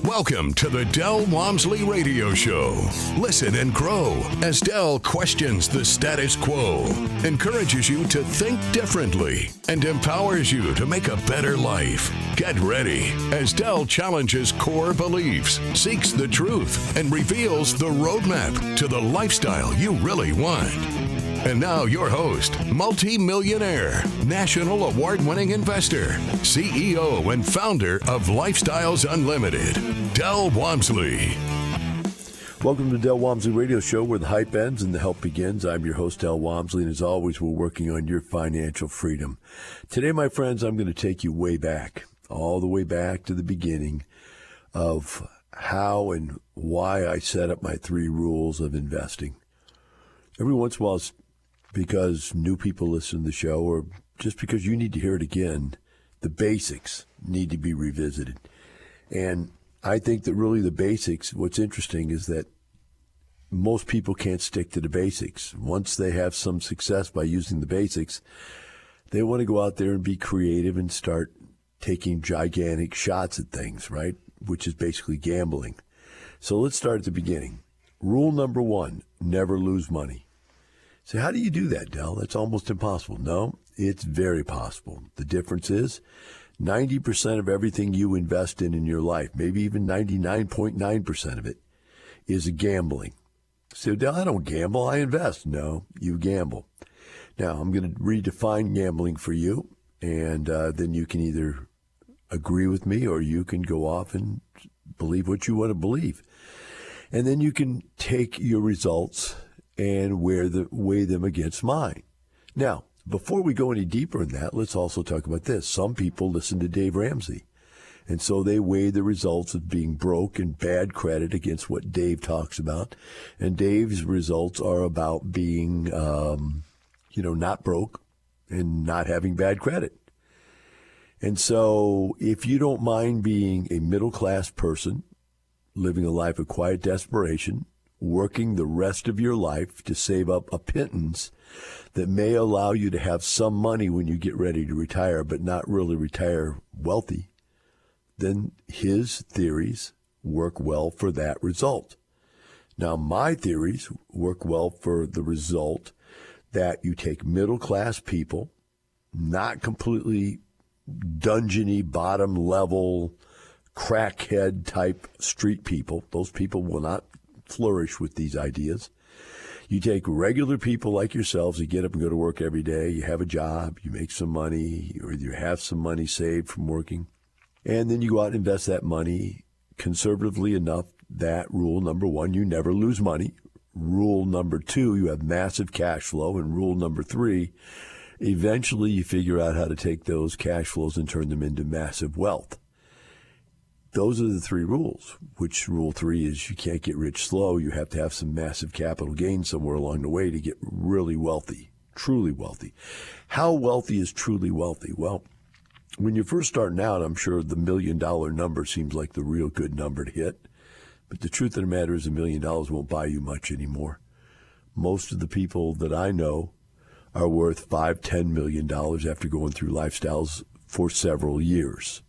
Welcome to the Del Walmsley Radio Show. Listen and grow as Del questions the status quo, encourages you to think differently, and empowers you to make a better life. Get ready as Del challenges core beliefs, seeks the truth, and reveals the roadmap to the lifestyle you really want. And now your host, multi-millionaire, national award-winning investor, CEO and founder of Lifestyles Unlimited, Del Walmsley. Welcome to Del Walmsley Radio Show, where the hype ends and the help begins. I'm your host, Del Walmsley, and as always, we're working on your financial freedom. Today, my friends, I'm going to take you way back, all the way back to the beginning of how and why I set up my 3 rules of investing. Every once in a while, because new people listen to the show, or just because you need to hear it again, the basics need to be revisited. And I think that really the basics, what's interesting is that most people can't stick to the basics. Once they have some success by using the basics, they want to go out there and be creative and start taking gigantic shots at things, right? Which is basically gambling. So let's start at the beginning. Rule number 1, never lose money. So how do you do that, Del? That's almost impossible. No, it's very possible. The difference is 90% of everything you invest in your life, maybe even 99.9% of it, is gambling. So, Del, I don't gamble, I invest. No, you gamble. Now, I'm going to redefine gambling for you, and then you can either agree with me or you can go off and believe what you want to believe. And then you can take your results and weigh them against mine. Now, before we go any deeper in that, let's also talk about this. Some people listen to Dave Ramsey, and so they weigh the results of being broke and bad credit against what Dave talks about. And Dave's results are about being, not broke and not having bad credit. And so if you don't mind being a middle-class person, living a life of quiet desperation, working the rest of your life to save up a pittance that may allow you to have some money when you get ready to retire, but not really retire wealthy, then his theories work well for that result. Now, my theories work well for the result that you take middle-class people, not completely dungeony, bottom-level, crackhead type street people. Those people will not flourish with these ideas. You take regular people like yourselves, you get up and go to work every day, you have a job, you make some money, or you have some money saved from working, and then you go out and invest that money conservatively enough that rule number 1, you never lose money. Rule number 2, you have massive cash flow. And rule number 3, eventually you figure out how to take those cash flows and turn them into massive wealth. Those are the 3 rules, which rule 3 is you can't get rich slow. You have to have some massive capital gains somewhere along the way to get really wealthy, truly wealthy. How wealthy is truly wealthy? Well, when you're first starting out, I'm sure the $1 million number seems like the real good number to hit. But the truth of the matter is $1 million won't buy you much anymore. Most of the people that I know are worth $5, $10 million after going through lifestyles for several years.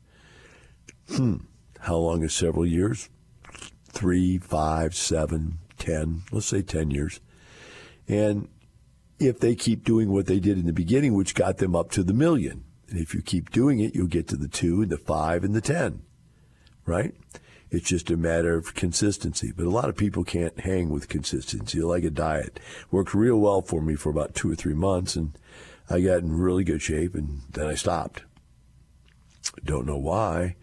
How long is several years? 3, 5, 7, 10, let's say 10 years. And if they keep doing what they did in the beginning, which got them up to the $1 million, and if you keep doing it, you'll get to the 2 and the 5 and the 10, right? It's just a matter of consistency. But a lot of people can't hang with consistency, like a diet. Worked real well for me for about 2 or 3 months, and I got in really good shape, and then I stopped. Don't know why.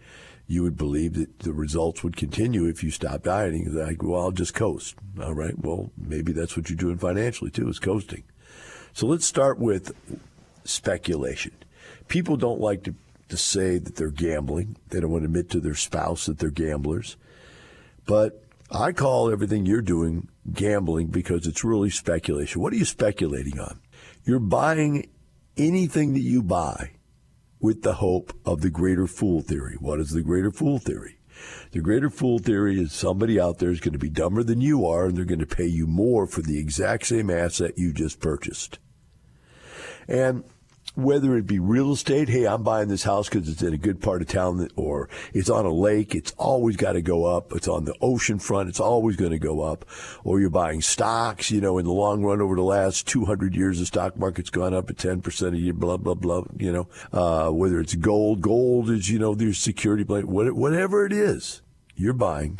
You would believe that the results would continue if you stopped dieting. Like, well, I'll just coast. All right, well, maybe that's what you're doing financially, too, is coasting. So let's start with speculation. People don't like to say that they're gambling. They don't want to admit to their spouse that they're gamblers. But I call everything you're doing gambling because it's really speculation. What are you speculating on? You're buying anything that you buy with the hope of the greater fool theory. What is the greater fool theory? The greater fool theory is somebody out there is going to be dumber than you are, and they're going to pay you more for the exact same asset you just purchased. And Whether it be real estate, hey, I'm buying this house because it's in a good part of town, or it's on a lake, it's always got to go up. It's on the ocean front, it's always going to go up. Or you're buying stocks, in the long run over the last 200 years, the stock market's gone up at 10% a year, blah, blah, blah, whether it's gold is, there's security, whatever it is, you're buying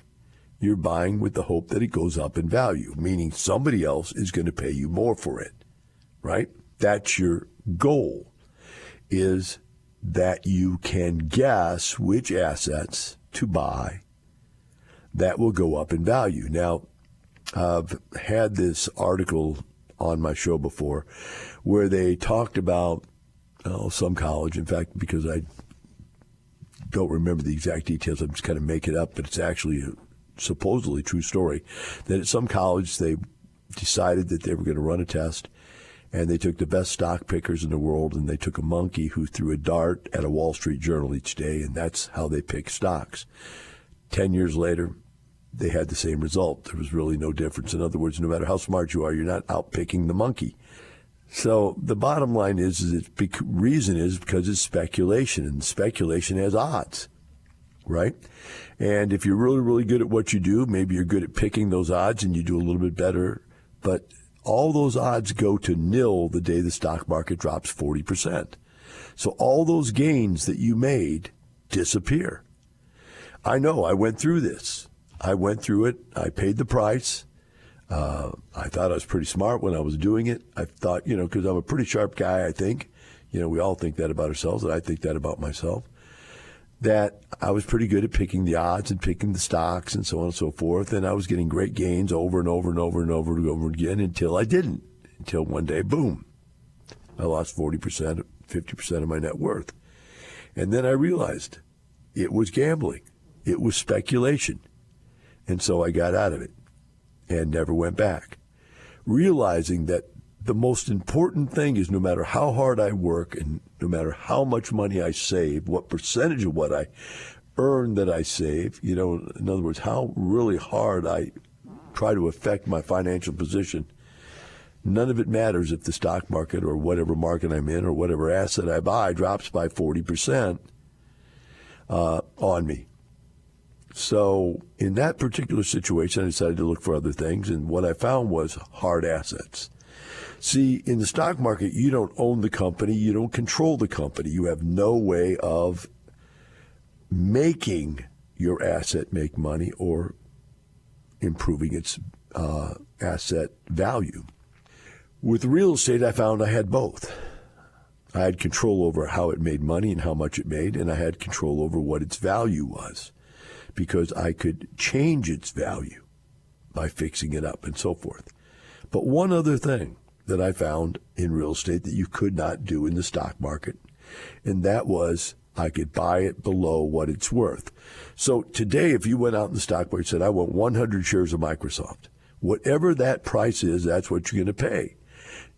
with the hope that it goes up in value, meaning somebody else is going to pay you more for it, right? That's your goal, is that you can guess which assets to buy that will go up in value. Now, I've had this article on my show before where they talked about some college, in fact, because I don't remember the exact details, I'm just kind of making it up, but it's actually a supposedly true story, that at some college they decided that they were going to run a test, and they took the best stock pickers in the world, and they took a monkey who threw a dart at a Wall Street Journal each day, and that's how they picked stocks. 10 years later, they had the same result. There was really no difference. In other words, no matter how smart you are, you're not outpicking the monkey. So the bottom line is the reason is because it's speculation, and speculation has odds, right? And if you're really, really good at what you do, maybe you're good at picking those odds and you do a little bit better, but all those odds go to nil the day the stock market drops 40%. So all those gains that you made disappear. I know, I went through this. I went through it. I paid the price. I thought I was pretty smart when I was doing it. I thought, because I'm a pretty sharp guy, I think. We all think that about ourselves, and I think that about myself, that I was pretty good at picking the odds and picking the stocks and so on and so forth. And I was getting great gains over and over and over and over and over again until I didn't. Until one day, boom, I lost 40%, 50% of my net worth. And then I realized it was gambling. It was speculation. And so I got out of it and never went back, realizing that the most important thing is no matter how hard I work and no matter how much money I save, what percentage of what I earn that I save, in other words, how really hard I try to affect my financial position, none of it matters if the stock market or whatever market I'm in or whatever asset I buy drops by 40% on me. So in that particular situation, I decided to look for other things, and what I found was hard assets. See, in the stock market, you don't own the company. You don't control the company. You have no way of making your asset make money or improving its asset value. With real estate, I found I had both. I had control over how it made money and how much it made, and I had control over what its value was because I could change its value by fixing it up and so forth. But one other thing that I found in real estate that you could not do in the stock market, and that was I could buy it below what it's worth. So today, if you went out in the stock market and said, I want 100 shares of Microsoft, whatever that price is, that's what you're going to pay.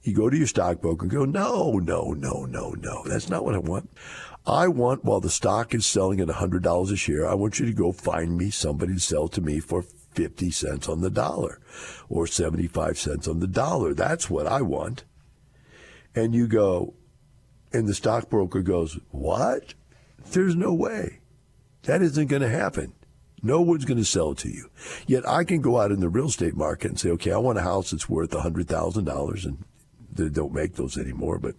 You go to your stockbroker and go, no, that's not what I want. I want, while the stock is selling at $100 a share, I want you to go find me somebody to sell to me for 50 cents on the dollar or 75 cents on the dollar. That's what I want. And you go, and the stockbroker goes, what? There's no way. That isn't going to happen. No one's going to sell it to you. Yet I can go out in the real estate market and say, okay, I want a house that's worth $100,000, and they don't make those anymore, but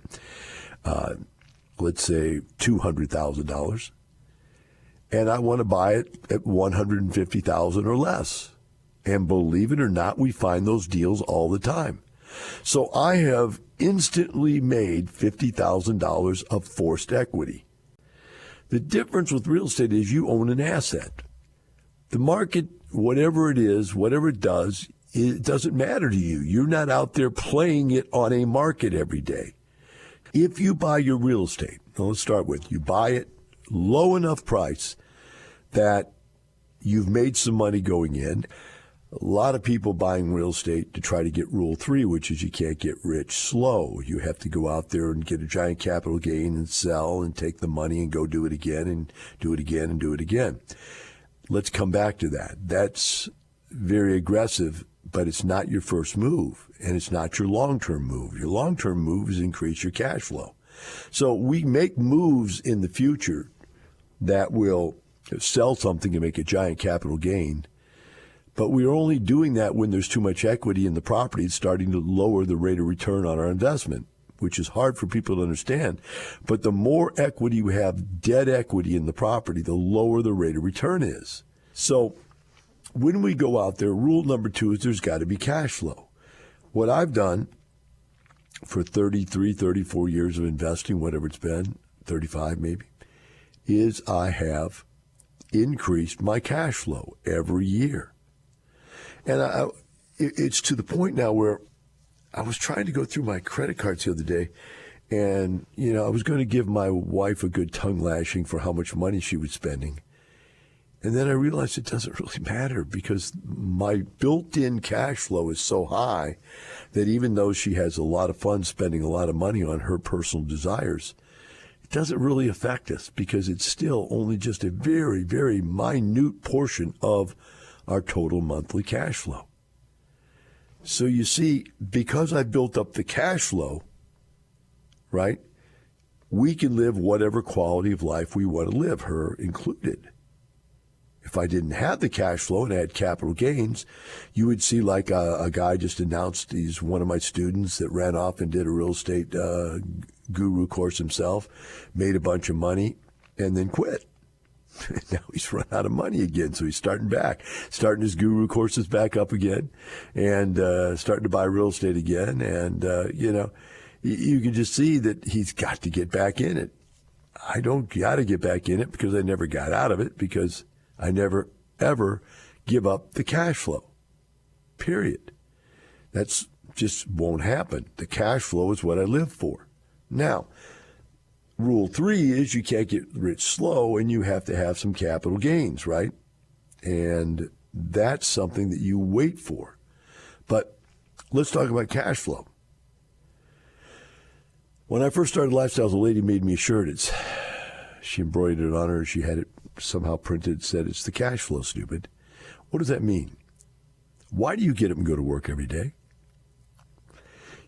let's say $200,000. And I want to buy it at $150,000 or less. And believe it or not, we find those deals all the time. So I have instantly made $50,000 of forced equity. The difference with real estate is you own an asset. The market, whatever it is, whatever it does, it doesn't matter to you. You're not out there playing it on a market every day. If you buy your real estate, now let's start with, you buy it low enough price that you've made some money going in. A lot of people buying real estate to try to get Rule 3, which is you can't get rich slow. You have to go out there and get a giant capital gain and sell and take the money and go do it again and do it again and do it again. Let's come back to that. That's very aggressive, but it's not your first move, and it's not your long-term move. Your long-term move is increase your cash flow. So we make moves in the future that will sell something and make a giant capital gain. But we're only doing that when there's too much equity in the property. It's starting to lower the rate of return on our investment, which is hard for people to understand. But the more equity we have, dead equity in the property, the lower the rate of return is. So when we go out there, rule number 2 is there's got to be cash flow. What I've done for 33, 34 years of investing, whatever it's been, 35 maybe, is I have increased my cash flow every year. And it's to the point now where I was trying to go through my credit cards the other day, and, I was going to give my wife a good tongue lashing for how much money she was spending. And then I realized it doesn't really matter because my built-in cash flow is so high that even though she has a lot of fun spending a lot of money on her personal desires, it doesn't really affect us because it's still only just a very, very minute portion of our total monthly cash flow. So you see, because I built up the cash flow, right, we can live whatever quality of life we want to live, her included. If I didn't have the cash flow and had capital gains, you would see like a guy just announced he's one of my students that ran off and did a real estate guru course himself, made a bunch of money, and then quit. Now he's run out of money again, so he's starting his guru courses back up again, and starting to buy real estate again. And, you can just see that he's got to get back in it. I don't got to get back in it because I never got out of it because I never, ever give up the cash flow, period. That's just won't happen. The cash flow is what I live for. Now, rule 3 is you can't get rich slow and you have to have some capital gains, right? And that's something that you wait for. But let's talk about cash flow. When I first started Lifestyles, a lady made me a shirt. She embroidered it on her. She had it somehow printed, said, "It's the cash flow, stupid." What does that mean? Why do you get up and go to work every day?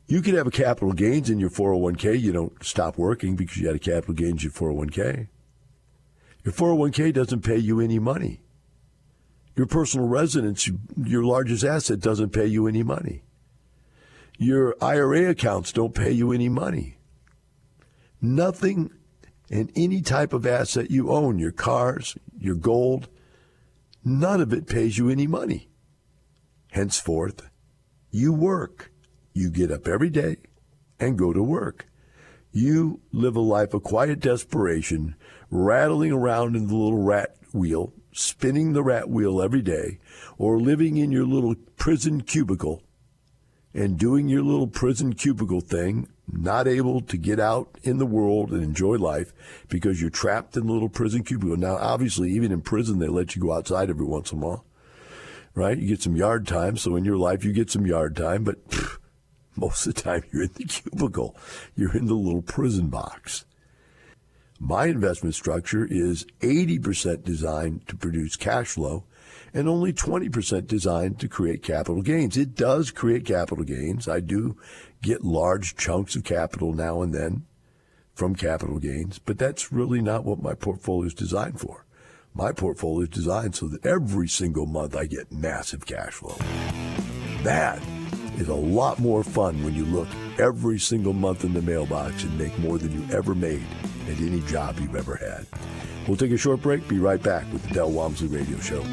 You could have a capital gains in your 401k. You don't stop working because you had a capital gains in your 401k. Your 401k doesn't pay you any money. Your personal residence, your largest asset, doesn't pay you any money. Your IRA accounts don't pay you any money. Nothing and any type of asset you own, your cars, your gold, none of it pays you any money. Henceforth, you work. You get up every day and go to work. You live a life of quiet desperation, rattling around in the little rat wheel, spinning the rat wheel every day, or living in your little prison cubicle and doing your little prison cubicle thing, not able to get out in the world and enjoy life because you're trapped in the little prison cubicle. Now, obviously, even in prison, they let you go outside every once in a while, right? You get some yard time. So in your life, you get some yard time, but most of the time you're in the cubicle. You're in the little prison box. My investment structure is 80% designed to produce cash flow and only 20% designed to create capital gains. It does create capital gains. I do get large chunks of capital now and then from capital gains, but that's really not what my portfolio is designed for. My portfolio is designed so that every single month I get massive cash flow. That is a lot more fun when you look every single month in the mailbox and make more than you ever made at any job you've ever had. We'll take a short break. Be right back with the Del Walmsley Radio Show.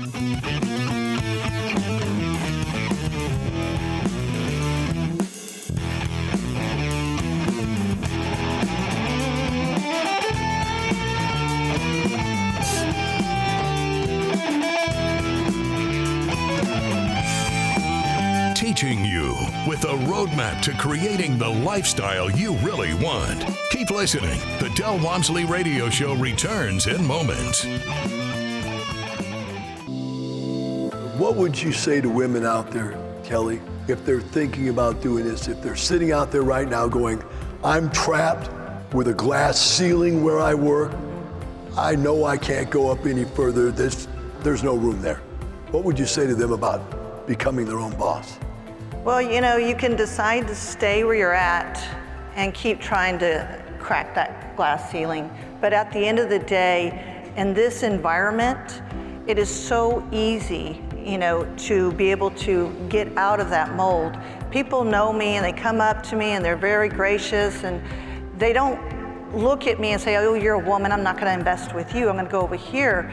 Teaching you with a roadmap to creating the lifestyle you really want. Keep listening. The Del Walmsley Radio Show returns in moments. What would you say to women out there, Kelly, if they're thinking about doing this, if they're sitting out there right now going, I'm trapped with a glass ceiling where I work, I know I can't go up any further, there's no room there. What would you say to them about becoming their own boss? Well, you can decide to stay where you're at and keep trying to crack that glass ceiling. But at the end of the day, in this environment, it is so easy, to be able to get out of that mold. People know me and they come up to me and they're very gracious, and they don't look at me and say, oh, you're a woman, I'm not going to invest with you, I'm going to go over here.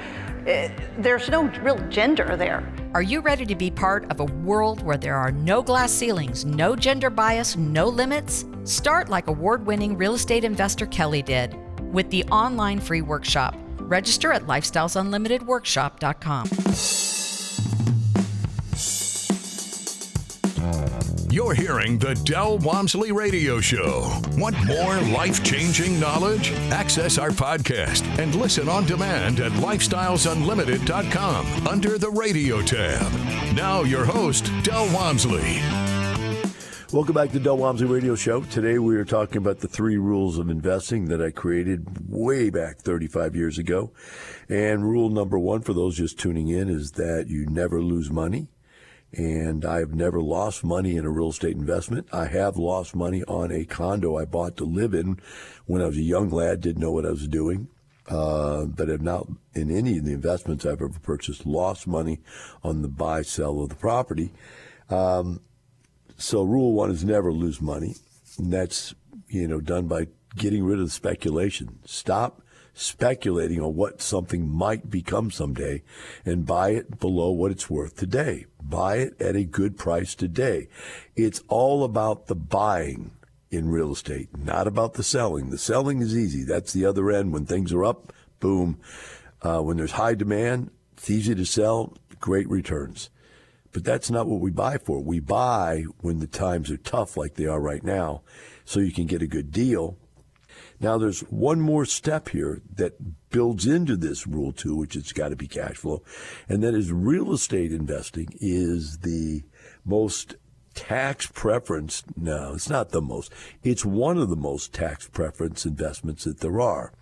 There's no real gender there. Are you ready to be part of a world where there are no glass ceilings, no gender bias, no limits? Start like award-winning real estate investor Kelly did with the online free workshop. Register at lifestylesunlimitedworkshop.com. You're hearing the Del Walmsley Radio Show. Want more life-changing knowledge? Access our podcast and listen on demand at lifestylesunlimited.com under the radio tab. Now your host, Del Walmsley. Welcome back to the Del Walmsley Radio Show. Today we are talking about the 3 rules of investing that I created way back 35 years ago. And rule number 1, for those just tuning in, is that you never lose money. And I've never lost money in a real estate investment. I have lost money on a condo I bought to live in when I was a young lad, didn't know what I was doing. But I've not, in any of the investments I've ever purchased, lost money on the buy-sell of the property. So rule 1 is never lose money. And that's, done by getting rid of the speculation. Stop speculating on what something might become someday and buy it below what it's worth today. Buy it at a good price today. It's all about the buying in real estate, not about the selling. The selling is easy. That's the other end. When things are up, boom. When there's high demand, it's easy to sell, great returns. But that's not what we buy for. We buy when the times are tough like they are right now, so you can get a good deal. Now, there's one more step here that builds into this rule 2, which has got to be cash flow, and that is real estate investing is the most tax preference. No, it's not the most. It's one of the most tax preference investments that there are.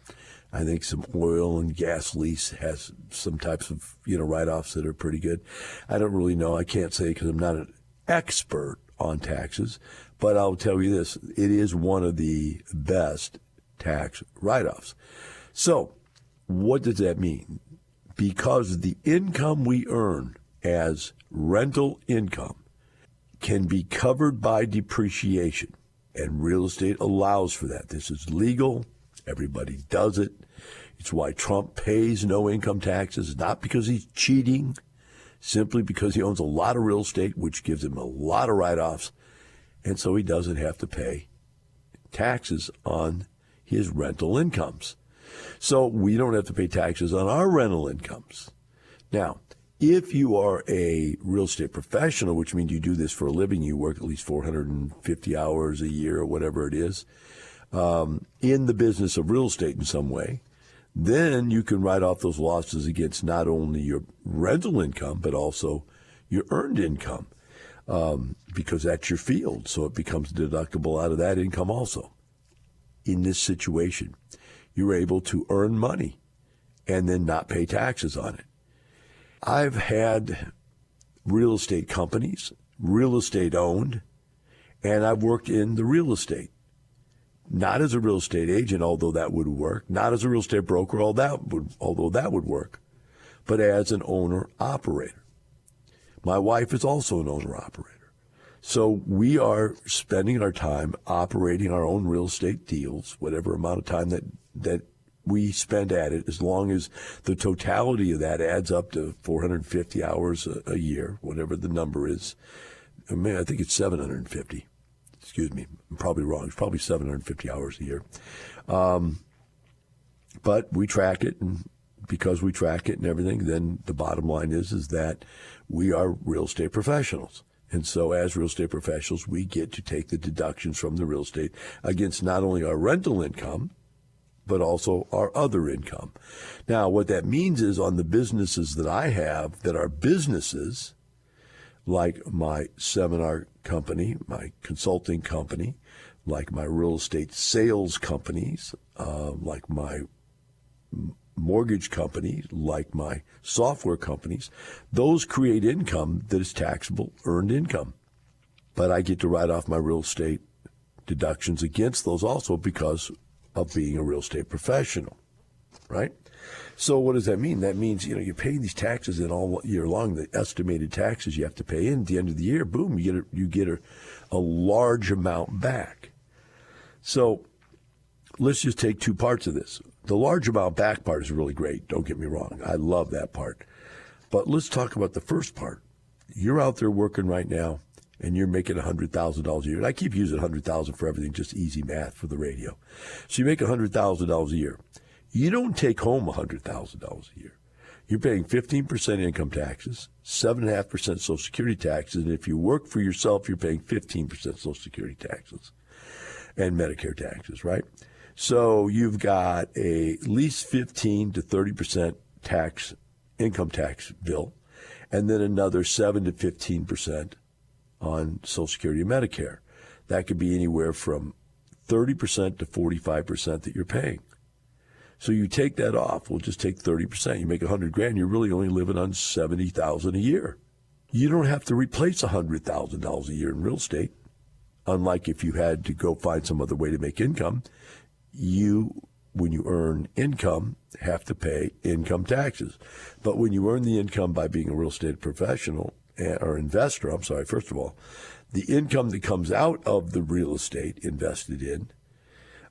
I think some oil and gas lease has some types of, write-offs that are pretty good. I don't really know. I can't say because I'm not an expert on taxes, but I'll tell you this. It is one of the best tax write-offs. So what does that mean? Because the income we earn as rental income can be covered by depreciation, and real estate allows for that. This is legal. Everybody does it. It's why Trump pays no income taxes, not because he's cheating, simply because he owns a lot of real estate, which gives him a lot of write-offs, and so he doesn't have to pay taxes on his rental incomes. So we don't have to pay taxes on our rental incomes. Now, if you are a real estate professional, which means you do this for a living, you work at least 450 hours a year or whatever it is, in the business of real estate in some way, then you can write off those losses against not only your rental income, but also your earned income, because that's your field. So it becomes deductible out of that income also. In this situation, you're able to earn money and then not pay taxes on it. I've had real estate companies, real estate owned, and I've worked in the real estate. Not as a real estate agent, although that would work. Not as a real estate broker, although that would work. But as an owner-operator. My wife is also an owner-operator. So we are spending our time operating our own real estate deals, whatever amount of time that we spend at it, as long as the totality of that adds up to 450 hours a year, whatever the number is. I think it's 750. Excuse me, I'm probably wrong. It's probably 750 hours a year. But we track it, and because we track it and everything, then the bottom line is that we are real estate professionals. And so as real estate professionals, we get to take the deductions from the real estate against not only our rental income, but also our other income. Now, what that means is on the businesses that I have that are businesses, like my seminar company, my consulting company, like my real estate sales companies, like my mortgage company, like my software companies, those create income that is taxable, earned income. But I get to write off my real estate deductions against those also because of being a real estate professional, right? So what does that mean? That means, you're paying these taxes in all year long, the estimated taxes you have to pay in. At the end of the year, boom, you get a large amount back. So let's just take two parts of this. The large amount back part is really great. Don't get me wrong. I love that part. But let's talk about the first part. You're out there working right now, and you're making $100,000 a year. And I keep using $100,000 for everything, just easy math for the radio. So you make $100,000 a year. You don't take home $100,000 a year. You're paying 15% income taxes, 7.5% Social Security taxes, and if you work for yourself, you're paying 15% Social Security taxes and Medicare taxes, right? So you've got at least 15 to 30% income tax bill, and then another 7 to 15% on Social Security and Medicare. That could be anywhere from 30% to 45% that you're paying. So you take that off. We'll just take 30%. You make $100,000. You're really only living on $70,000 a year. You don't have to replace $100,000 a year in real estate. Unlike if you had to go find some other way to make income, when you earn income, have to pay income taxes. But when you earn the income by being a real estate professional or investor, first of all, the income that comes out of the real estate invested in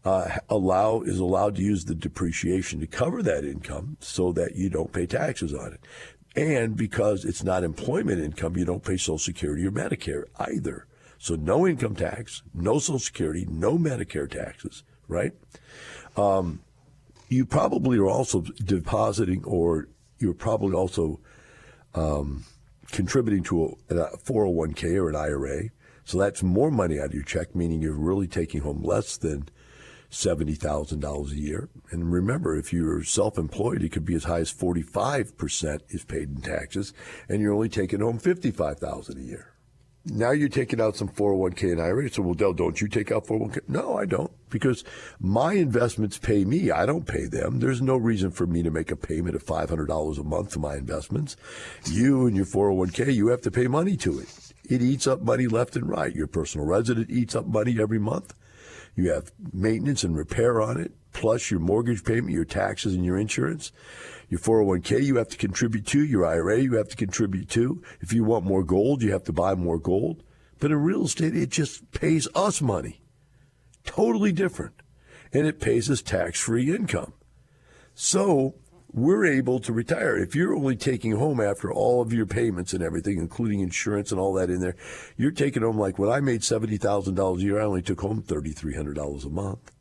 is allowed to use the depreciation to cover that income so that you don't pay taxes on it. And because it's not employment income, you don't pay Social Security or Medicare either. So no income tax, no Social Security, no Medicare taxes, right? You probably are also depositing, or you're probably also contributing to a 401k or an IRA. So that's more money out of your check, meaning you're really taking home less than $70,000 a year. And remember, if you're self-employed, it could be as high as 45% is paid in taxes, and you're only taking home $55,000 a year. Now you're taking out some 401k and IRA. So, well, Del, don't you take out 401k? No, I don't, because my investments pay me. I don't pay them. There's no reason for me to make a payment of $500 a month to my investments. You and your 401k, you have to pay money to it. It eats up money left and right. Your personal resident eats up money every month. You have maintenance and repair on it, plus your mortgage payment, your taxes, and your insurance. Your 401k, you have to contribute to. Your IRA, you have to contribute to. If you want more gold, you have to buy more gold. But in real estate, it just pays us money. Totally different. And it pays us tax-free income. So we're able to retire. If you're only taking home after all of your payments and everything, including insurance and all that in there, you're taking home, like when I made $70,000 a year, I only took home $3,300 a month.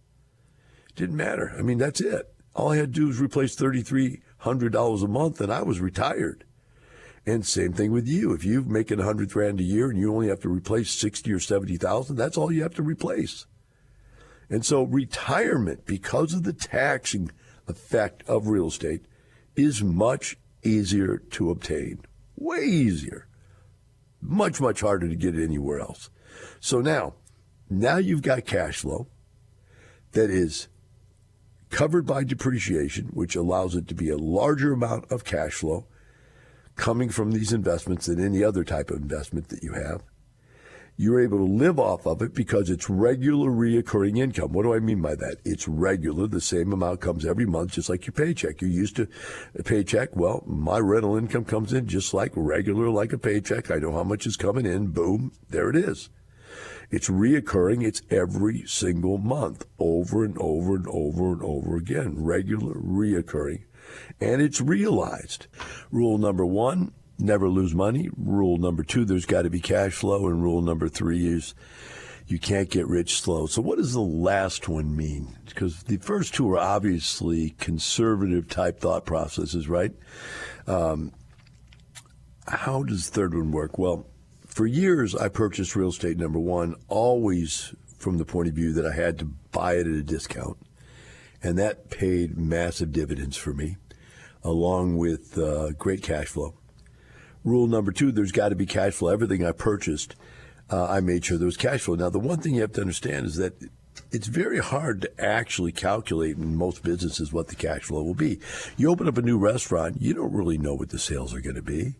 It didn't matter. I mean, that's it. All I had to do was replace $3,300 a month, and I was retired. And same thing with you. If you're making $100,000 a year and you only have to replace 60 or 70,000, that's all you have to replace. And so retirement, because of the taxing effect of real estate, is much easier to obtain. Way easier. Much, much harder to get anywhere else. So now you've got cash flow that is covered by depreciation, which allows it to be a larger amount of cash flow coming from these investments than any other type of investment that you have. You're able to live off of it because it's regular reoccurring income. What do I mean by that? It's regular. The same amount comes every month, just like your paycheck. You're used to a paycheck. Well, my rental income comes in just like regular, like a paycheck. I know how much is coming in. Boom, there it is. It's reoccurring. It's every single month, over and over and over and over again. Regular, reoccurring. And it's realized. Rule number 1, never lose money. Rule number 2, there's got to be cash flow. And rule number 3 is you can't get rich slow. So what does the last one mean? Because the first two are obviously conservative type thought processes, right? How does the third one work? Well, for years, I purchased real estate, number 1, always from the point of view that I had to buy it at a discount. And that paid massive dividends for me, along with great cash flow. Rule number 2, there's got to be cash flow. Everything I purchased, I made sure there was cash flow. Now, the one thing you have to understand is that it's very hard to actually calculate in most businesses what the cash flow will be. You open up a new restaurant, you don't really know what the sales are going to be.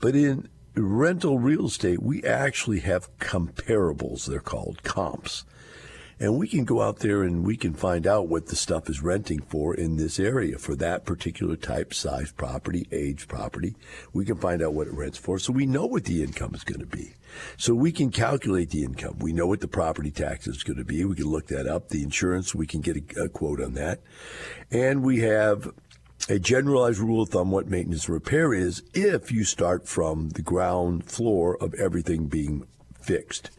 But in rental real estate, we actually have comparables, they're called comps. And we can go out there and we can find out what the stuff is renting for in this area for that particular type, size property, age property. We can find out what it rents for. So we know what the income is going to be. So we can calculate the income. We know what the property tax is going to be. We can look that up. The insurance, we can get a quote on that. And we have a generalized rule of thumb what maintenance and repair is if you start from the ground floor of everything being fixed.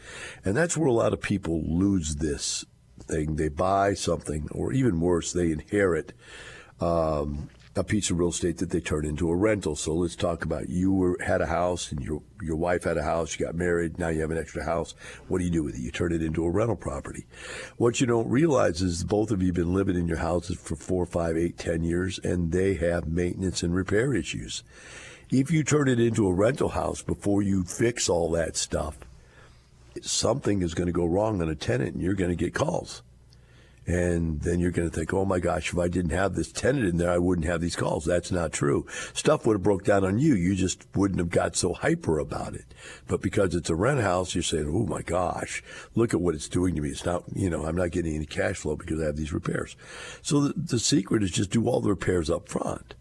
And that's where a lot of people lose this thing. They buy something, or even worse, they inherit a piece of real estate that they turn into a rental. So let's talk about had a house and your wife had a house, you got married, now you have an extra house. What do you do with it? You turn it into a rental property. What you don't realize is both of you have been living in your houses for 4, 5, 8, 10 years, and they have maintenance and repair issues. If you turn it into a rental house before you fix all that stuff, something is going to go wrong on a tenant, and you're going to get calls. And then you're going to think, oh, my gosh, if I didn't have this tenant in there, I wouldn't have these calls. That's not true. Stuff would have broke down on you. You just wouldn't have got so hyper about it. But because it's a rent house, you're saying, oh, my gosh, look at what it's doing to me. It's not, I'm not getting any cash flow because I have these repairs. So the secret is just do all the repairs up front.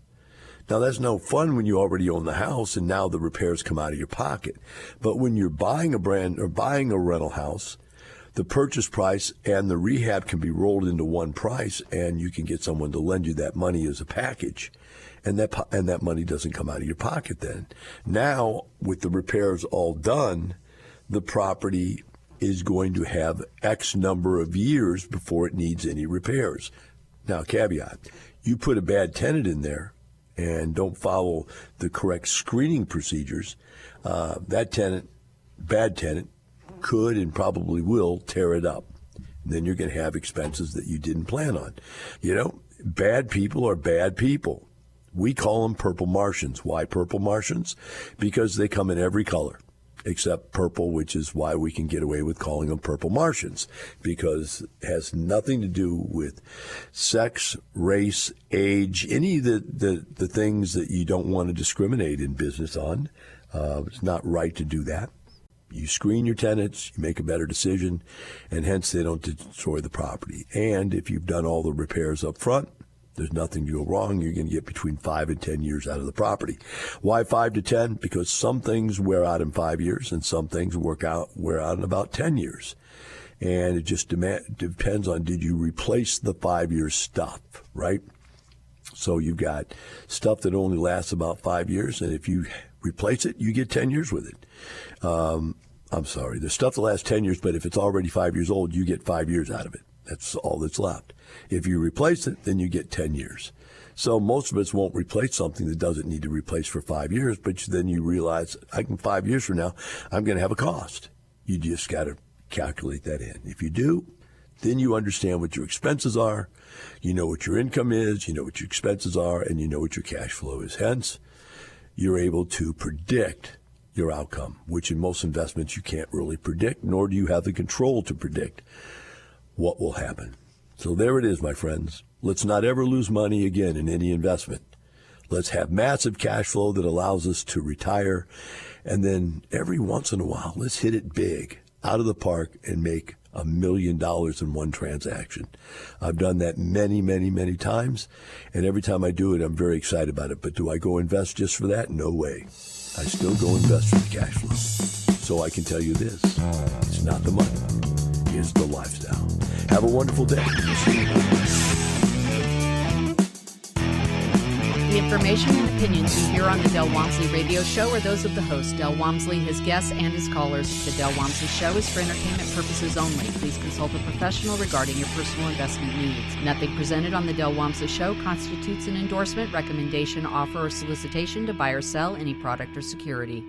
Now, that's no fun when you already own the house and now the repairs come out of your pocket. But when you're buying a rental house, the purchase price and the rehab can be rolled into one price, and you can get someone to lend you that money as a package. And that money doesn't come out of your pocket then. Now, with the repairs all done, the property is going to have X number of years before it needs any repairs. Now, caveat, you put a bad tenant in there and don't follow the correct screening procedures, that tenant, bad tenant, could and probably will tear it up. And then you're going to have expenses that you didn't plan on. Bad people are bad people. We call them purple Martians. Why purple Martians? Because they come in every color except purple, which is why we can get away with calling them purple Martians, because it has nothing to do with sex, race, age, any of the things that you don't want to discriminate in business on. It's not right to do that. You screen your tenants, you make a better decision, and hence they don't destroy the property. And if you've done all the repairs up front, there's nothing to go wrong. You're going to get between 5 and 10 years out of the property. Why 5 to 10? Because some things wear out in 5 years and some things wear out in about 10 years. And it just depends on, did you replace the 5-year stuff, right? So you've got stuff that only lasts about 5 years, and if you replace it, you get 10 years with it. I'm sorry, there's stuff that lasts 10 years, but if it's already 5 years old, you get 5 years out of it. That's all that's left. If you replace it, then you get 10 years. So most of us won't replace something that doesn't need to replace for 5 years, but then you realize, 5 years from now, I'm going to have a cost. You just got to calculate that in. If you do, then you understand what your expenses are, you know what your income is, you know what your expenses are, and you know what your cash flow is. Hence, you're able to predict your outcome, which in most investments you can't really predict, nor do you have the control to predict what will happen. So there it is, my friends. Let's not ever lose money again in any investment. Let's have massive cash flow that allows us to retire. And then every once in a while, let's hit it big, out of the park, and make $1 million in one transaction. I've done that many, many, many times. And every time I do it, I'm very excited about it. But do I go invest just for that? No way. I still go invest for the cash flow. So I can tell you this, it's not the money, it's the lifestyle. Have a wonderful day. The information and opinions you hear on the Del Walmsley radio show are those of the host, Del Walmsley, his guests, and his callers. The Del Walmsley show is for entertainment purposes only. Please consult a professional regarding your personal investment needs. Nothing presented on the Del Walmsley show constitutes an endorsement, recommendation, offer, or solicitation to buy or sell any product or security.